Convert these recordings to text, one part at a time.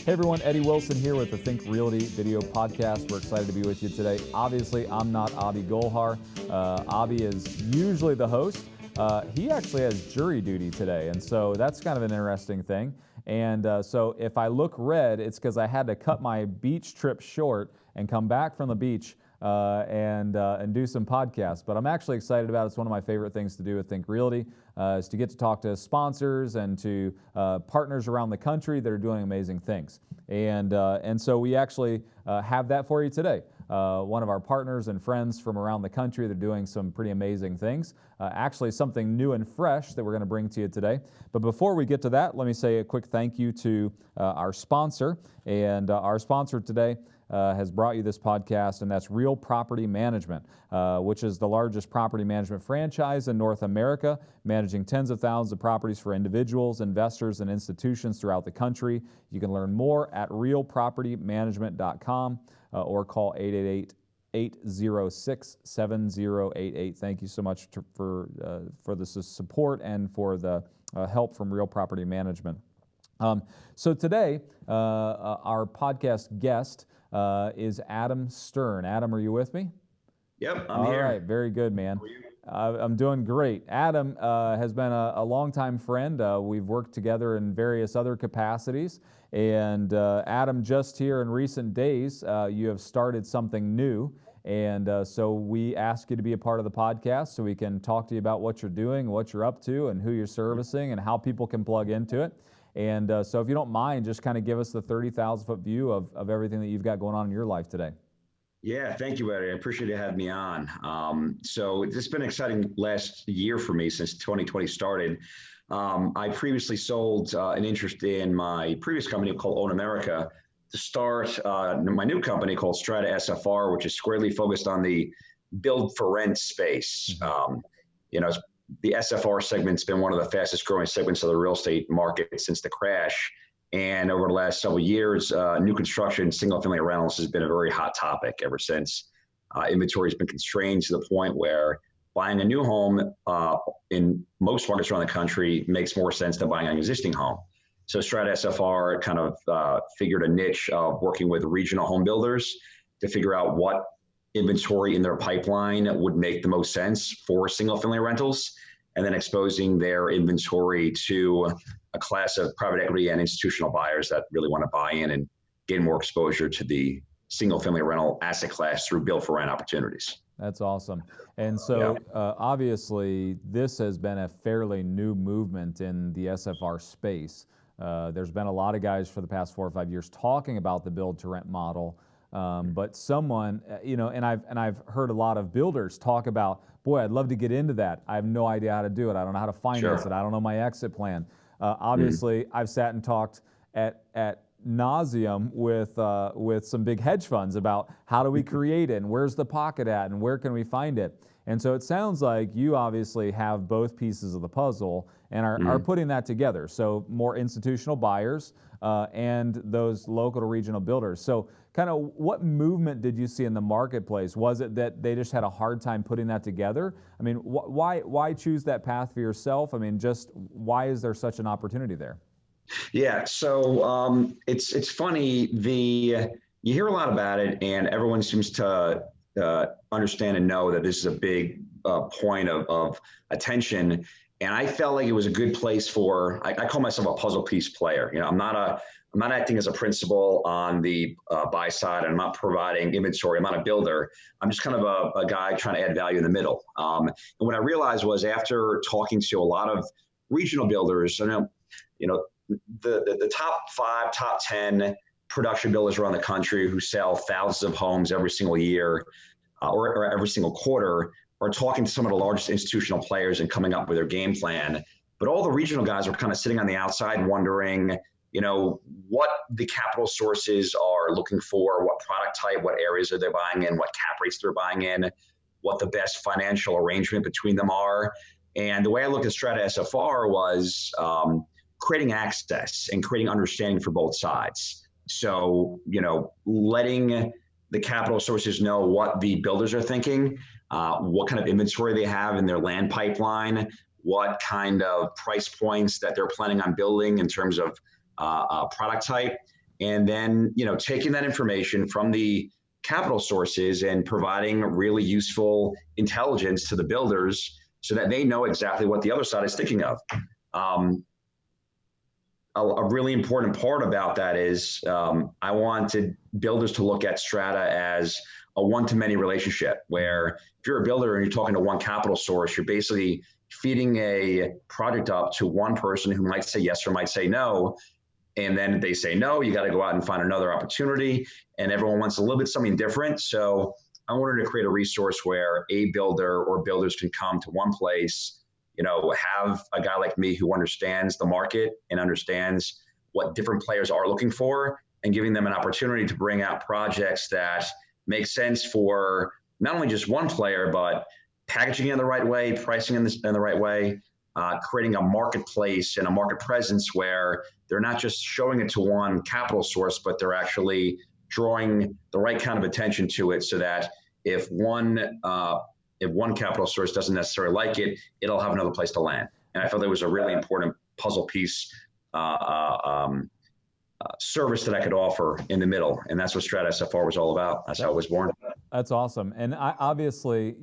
Hey everyone, Eddie Wilson here with the Think Realty Video Podcast. We're excited to be with you today. Obviously, I'm not Abhi Golhar. Abhi is usually the host. He actually has jury duty today, and so that's kind of an interesting thing. And so if I look red, it's because I had to cut my beach trip short and come back from the beach and do some podcasts. But I'm actually excited about it. It's one of my favorite things to do with Think Realty, is to get to talk to sponsors and to partners around the country that are doing amazing things. And so we actually have that for you today. One of our partners and friends from around the country, they're doing some pretty amazing things. Actually something new and fresh that we're going to bring to you today. But before we get to that, let me say a quick thank you to our sponsor. And our sponsor today has brought you this podcast, and that's Real Property Management, which is the largest property management franchise in North America, managing tens of thousands of properties for individuals, investors, and institutions throughout the country. You can learn more at realpropertymanagement.com or call 888-806-7088. Thank you so much for the support and for the help from Real Property Management. So today, our podcast guest is Adam Stern. Adam, are you with me? Yep, I'm here. All right, very good, man. How are you? I'm doing great. Adam has been a longtime friend. We've worked together in various other capacities. And Adam, just here in recent days, you have started something new. And so we ask you to be a part of the podcast so we can talk to you about what you're doing, what you're up to, and who you're servicing, and how people can plug into it. And so if you don't mind, just kind of give us the 30,000-foot view of everything that you've got going on in your life today. Yeah, thank you, Eddie. I appreciate you having me on. So it's been an exciting last year for me since 2020 started. I previously sold an interest in my previous company called Own America to start my new company called Strata SFR, which is squarely focused on the build for rent space. The SFR segment's been one of the fastest growing segments of the real estate market since the crash. And over the last several years, new construction, single family rentals has been a very hot topic ever since. Inventory has been constrained to the point where buying a new home in most markets around the country makes more sense than buying an existing home. So Strata SFR kind of figured a niche of working with regional home builders to figure out what inventory in their pipeline would make the most sense for single family rentals, and then exposing their inventory to a class of private equity and institutional buyers that really want to buy in and gain more exposure to the single family rental asset class through build for rent opportunities. That's awesome. And so obviously this has been a fairly new movement in the SFR space. There's been a lot of guys for the past 4 or 5 years talking about the build to rent model. But someone, and I've heard a lot of builders talk about, boy, I'd love to get into that. I have no idea how to do it. I don't know how to finance it. I don't know my exit plan. Obviously, I've sat and talked at nauseum with some big hedge funds about how do we create it and where's the pocket at and where can we find it. And so it sounds like you obviously have both pieces of the puzzle and are putting that together. So more institutional buyers and those local to regional builders. So kind of what movement did you see in the marketplace? Was it that they just had a hard time putting that together? I mean, why choose that path for yourself? I mean, just why is there such an opportunity there? Yeah, so it's funny. You hear a lot about it, and everyone seems to understand and know that this is a big point of attention. And I felt like it was a good place for. I call myself a puzzle piece player. I'm not acting as a principal on the buy side. I'm not providing inventory. I'm not a builder. I'm just kind of a guy trying to add value in the middle. And what I realized was after talking to a lot of regional builders, the top 5, top 10 production builders around the country who sell thousands of homes every single year or every single quarter are talking to some of the largest institutional players and coming up with their game plan. But all the regional guys are kind of sitting on the outside wondering, what the capital sources are looking for, what product type, what areas are they buying in, what cap rates they're buying in, what the best financial arrangement between them are. And the way I looked at Strata SFR was creating access and creating understanding for both sides. So, letting the capital sources know what the builders are thinking, what kind of inventory they have in their land pipeline, what kind of price points that they're planning on building in terms of product type, and then, taking that information from the capital sources and providing really useful intelligence to the builders so that they know exactly what the other side is thinking of. A really important part about that is I wanted builders to look at Strata as a one-to-many relationship, where if you're a builder and you're talking to one capital source, you're basically feeding a project up to one person who might say yes or might say no. And then if they say no, you got to go out and find another opportunity. And everyone wants a little bit something different. So I wanted to create a resource where a builder or builders can come to one place, have a guy like me who understands the market and understands what different players are looking for, and giving them an opportunity to bring out projects that make sense for not only just one player, but packaging in the right way, pricing in the right way, creating a marketplace and a market presence where they're not just showing it to one capital source, but they're actually drawing the right kind of attention to it, so that if one capital source doesn't necessarily like it, it'll have another place to land. And I felt it was a really important puzzle piece service that I could offer in the middle. And that's what Strata SFR was all about. That's how it was born. That's awesome. And obviously,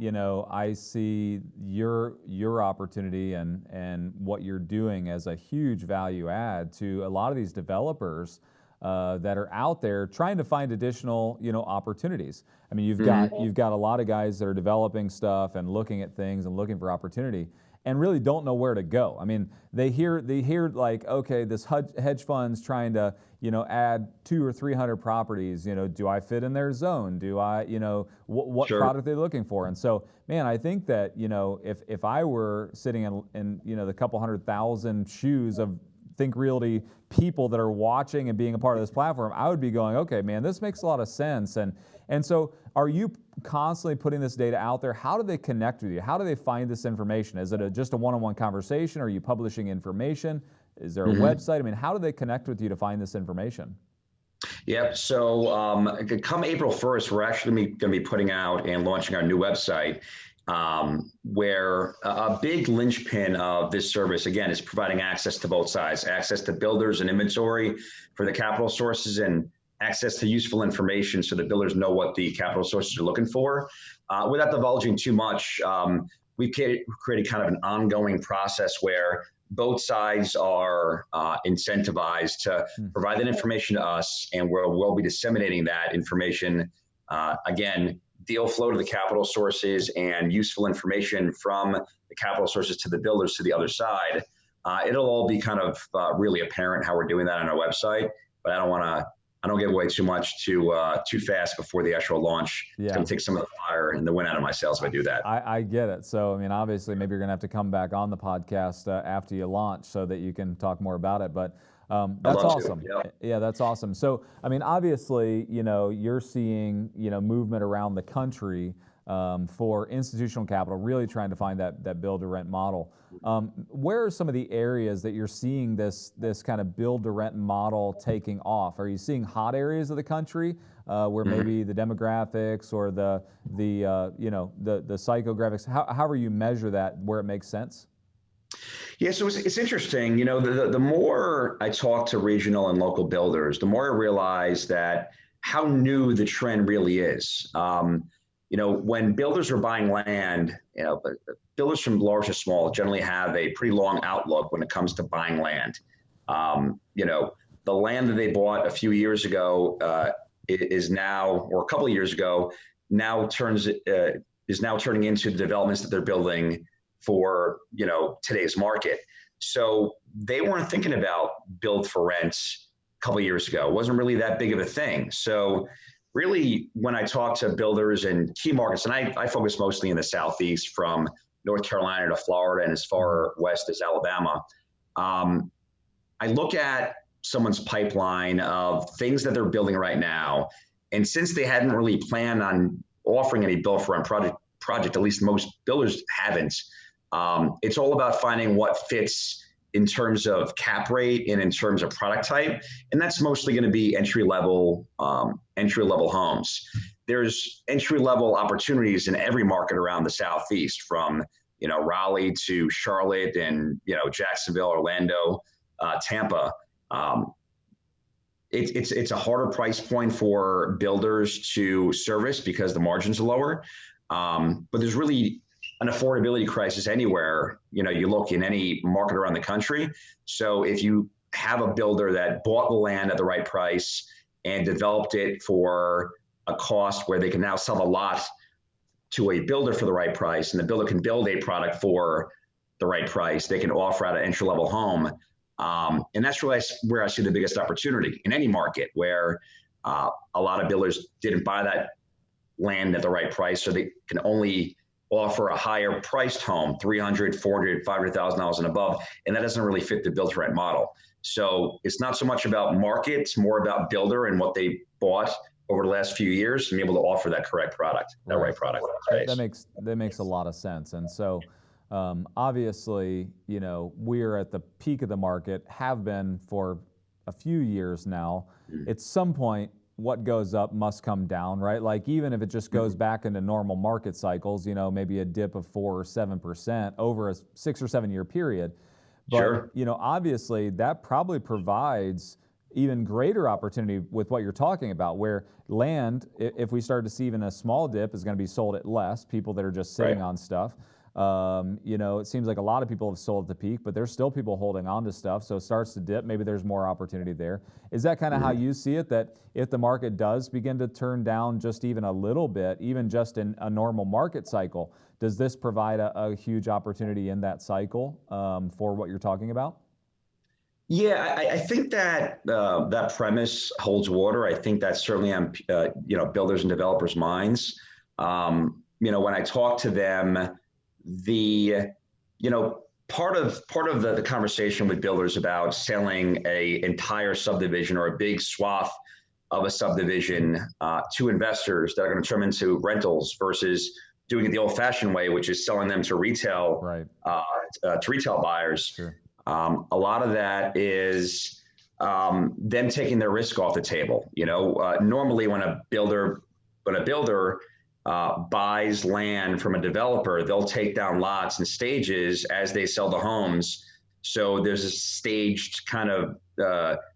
I see your opportunity and what you're doing as a huge value add to a lot of these developers that are out there trying to find additional, opportunities. I mean, you've got a lot of guys that are developing stuff and looking at things and looking for opportunity, and really don't know where to go. I mean, they hear like, okay, this hedge fund's trying to, add 200 or 300 properties. Do I fit in their zone? Do I, what Sure. product they're looking for? And so, man, I think that, if I were sitting in the couple 100,000 shoes of Think Realty people that are watching and being a part of this platform, I would be going, okay, man, this makes a lot of sense. And so are you constantly putting this data out there? How do they connect with you? How do they find this information? Is it just a one-on-one conversation? Are you publishing information? Is there a website? I mean, how do they connect with you to find this information? Yep. So come April 1st, we're actually going to be putting out and launching our new website, where a big linchpin of this service, again, is providing access to both sides, access to builders and inventory for the capital sources, and access to useful information so that builders know what the capital sources are looking for. Without divulging too much, we've created kind of an ongoing process where both sides are incentivized to provide that information to us, and we'll be disseminating that information, again, deal flow to the capital sources and useful information from the capital sources to the builders to the other side. It'll all be kind of really apparent how we're doing that on our website, but I don't give away too much too fast before the actual launch. Yeah. It's going to take some of the fire and the wind out of my sails if I do that. I get it. So, I mean, obviously, maybe you're going to have to come back on the podcast after you launch so that you can talk more about it. But that's awesome. Yeah, that's awesome. So, I mean, obviously, you're seeing, movement around the country for institutional capital, really trying to find that build-to-rent model. Where are some of the areas that you're seeing this kind of build-to-rent model taking off? Are you seeing hot areas of the country where maybe the demographics or the psychographics, however you measure that, where it makes sense? Yeah, so it's interesting. The more I talk to regional and local builders, the more I realize that how new the trend really is. When builders are buying land, builders from large to small generally have a pretty long outlook when it comes to buying land. The land that they bought a few years ago is now, or a couple of years ago, is now turning into the developments that they're building for today's market. So they weren't thinking about build for rents a couple of years ago. It wasn't really that big of a thing. So really, when I talk to builders in key markets, and I focus mostly in the Southeast, from North Carolina to Florida and as far west as Alabama, I look at someone's pipeline of things that they're building right now. And since they hadn't really planned on offering any build for rent project, at least most builders haven't, it's all about finding what fits in terms of cap rate and in terms of product type. And that's mostly going to be entry-level homes. There's entry-level opportunities in every market around the Southeast, from, Raleigh to Charlotte and, Jacksonville, Orlando, Tampa. it's a harder price point for builders to service because the margins are lower. But there's really an affordability crisis anywhere, you look in any market around the country. So if you have a builder that bought the land at the right price and developed it for a cost where they can now sell the lot to a builder for the right price, and the builder can build a product for the right price, they can offer out an entry-level home. And that's really where I see the biggest opportunity in any market, where a lot of builders didn't buy that land at the right price, so they can only offer a higher priced home, $300,000, $400,000, $500,000 and above, and that doesn't really fit the build-to-rent model. So it's not so much about market, it's more about builder and what they bought over the last few years and be able to offer that correct product, that right product. That makes a lot of sense. And so obviously, we're at the peak of the market, have been for a few years now. At some point, what goes up must come down, right? Like even if it just goes back into normal market cycles, maybe a dip of 4 or 7% over a 6 or 7 year period. But, sure. Obviously that probably provides even greater opportunity with what you're talking about, where land, if we start to see even a small dip, is going to be sold at less, people that are just sitting on stuff. It seems like a lot of people have sold at the peak, but there's still people holding on to stuff. So it starts to dip. Maybe there's more opportunity there. Is that kind of how you see it? That if the market does begin to turn down just even a little bit, even just in a normal market cycle, does this provide a huge opportunity in that cycle for what you're talking about? Yeah, I think that that premise holds water. I think that's certainly on builders and developers' minds. When I talk to them, part of the conversation with builders about selling a entire subdivision or a big swath of a subdivision to investors that are going to turn into rentals versus doing it the old-fashioned way, which is selling them to retail to retail buyers. Sure. A lot of that is them taking their risk off the table. Normally when a builder buys land from a developer, they'll take down lots in stages as they sell the homes. So there's a staged kind of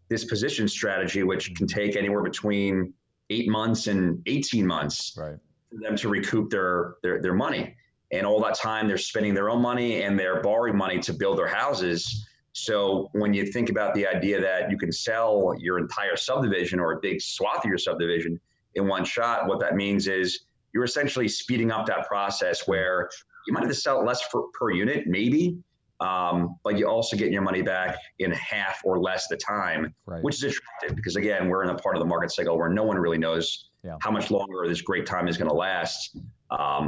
disposition strategy, which can take anywhere between 8 months and 18 months for them to recoup their money. And all that time they're spending their own money and they're borrowing money to build their houses. So when you think about the idea that you can sell your entire subdivision or a big swath of your subdivision in one shot, what that means is you're essentially speeding up that process where you might have to sell less per unit, maybe, but you also get your money back in half or less the time, which is attractive because, again, we're in a part of the market cycle where no one really knows how much longer this great time is going to last,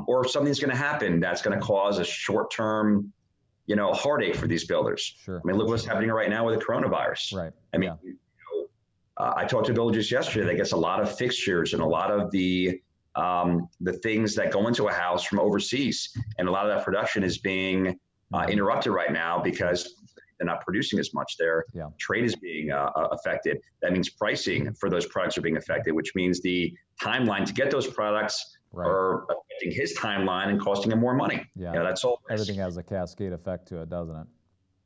or if something's going to happen that's going to cause a short-term, heartache for these builders. Sure. I mean, look what's happening right now with the coronavirus. Right. I mean, I talked to builders yesterday that gets a lot of fixtures and a lot of the things that go into a house from overseas. And a lot of that production is being interrupted right now because they're not producing as much. Their trade is being affected. That means pricing for those products are being affected, which means the timeline to get those products are affecting his timeline and costing him more money. Yeah, that's all. Everything has a cascade effect to it, doesn't it?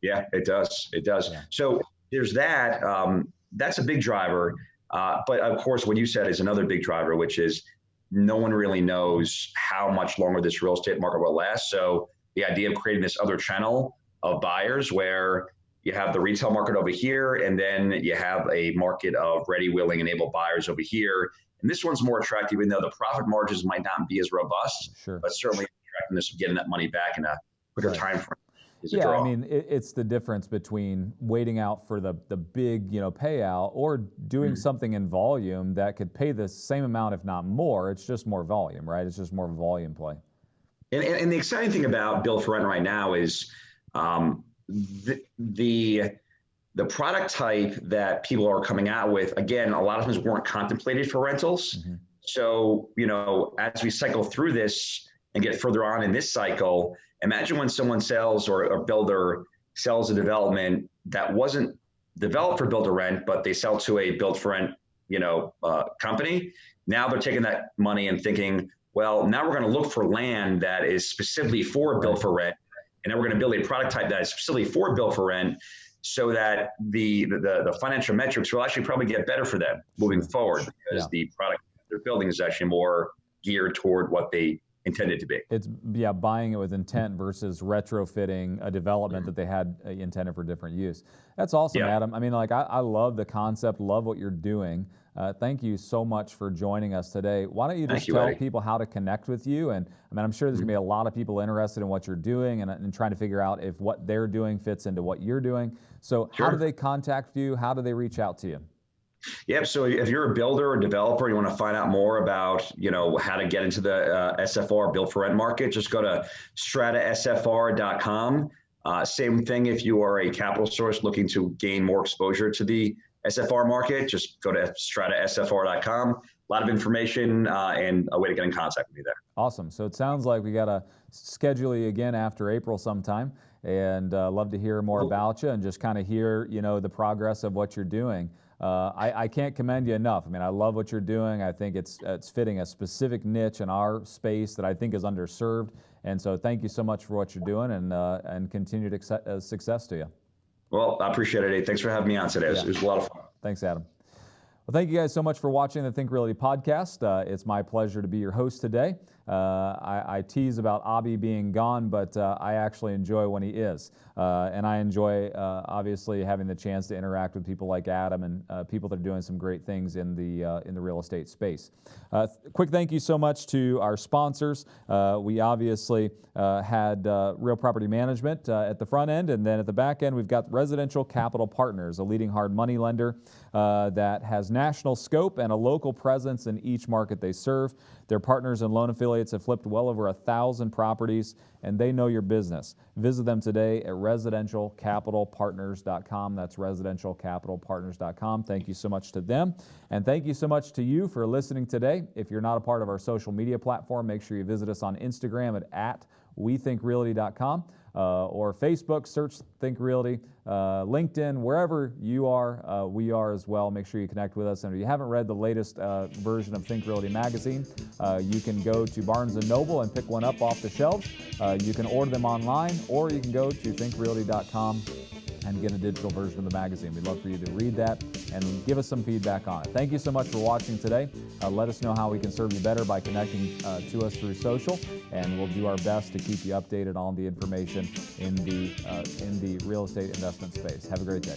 Yeah, it does. It does. Yeah. So there's that. That's a big driver. But of course, what you said is another big driver, which is no one really knows how much longer this real estate market will last. So the idea of creating this other channel of buyers where you have the retail market over here, and then you have a market of ready, willing, and able buyers over here. And this one's more attractive, even though the profit margins might not be as robust, but certainly the attractiveness of getting that money back in a quicker time frame. Yeah, I mean, it's the difference between waiting out for the big, payout or doing something in volume that could pay the same amount, if not more. It's just more volume, right? It's just more volume play. And the exciting thing about build for rent right now is the product type that people are coming out with, again, a lot of times weren't contemplated for rentals. Mm-hmm. So, as we cycle through this and get further on in this cycle, imagine when someone sells or a builder sells a development that wasn't developed for build to rent, but they sell to a build for rent, company. Now they're taking that money and thinking, well, now we're going to look for land that is specifically for build for rent. And then we're going to build a product type that is specifically for build for rent. so that the financial metrics will actually probably get better for them moving forward, because the product they're building is actually more geared toward what they intended to be. It's buying it with intent versus retrofitting a development that they had intended for different use. That's awesome, Adam. I mean, like I love the concept, love what you're doing. Thank you so much for joining us today. Why don't you just tell people how to connect with you? And I mean, I'm sure there's gonna be a lot of people interested in what you're doing and trying to figure out if what they're doing fits into what you're doing. So how do they contact you? How do they reach out to you? Yep. So if you're a builder or developer, you want to find out more about, how to get into the SFR built for rent market, just go to stratasfr.com. Same thing if you are a capital source looking to gain more exposure to the SFR market, just go to stratasfr.com. A lot of information and a way to get in contact with me there. Awesome. So it sounds like we got to schedule you again after April sometime, and love to hear more about you and just kind of hear, the progress of what you're doing. I can't commend you enough. I mean, I love what you're doing. I think it's fitting a specific niche in our space that I think is underserved. And so thank you so much for what you're doing, and continued success to you. Well, I appreciate it, Eddie. Thanks for having me on today. It was a lot of fun. Thanks, Adam. Well, thank you guys so much for watching the Think Realty Podcast. It's my pleasure to be your host today. I tease about Abhi being gone, but I actually enjoy when he is. And I enjoy, obviously, having the chance to interact with people like Adam and people that are doing some great things in the real estate space. Quick thank you so much to our sponsors. We obviously had Real Property Management at the front end, and then at the back end, we've got Residential Capital Partners, a leading hard money lender that has national scope and a local presence in each market they serve. Their partners and loan affiliates have flipped well over 1,000 properties, and they know your business. Visit them today at residentialcapitalpartners.com. That's residentialcapitalpartners.com. Thank you so much to them. And thank you so much to you for listening today. If you're not a part of our social media platform, make sure you visit us on Instagram at wethinkrealty.com. Or Facebook, search Think Realty, LinkedIn, wherever you are, we are as well. Make sure you connect with us. And if you haven't read the latest version of Think Realty magazine, you can go to Barnes & Noble and pick one up off the shelves. You can order them online, or you can go to thinkrealty.com and get a digital version of the magazine. We'd love for you to read that and give us some feedback on it. Thank you so much for watching today. Let us know how we can serve you better by connecting to us through social, and we'll do our best to keep you updated on the information in the real estate investment space. Have a great day.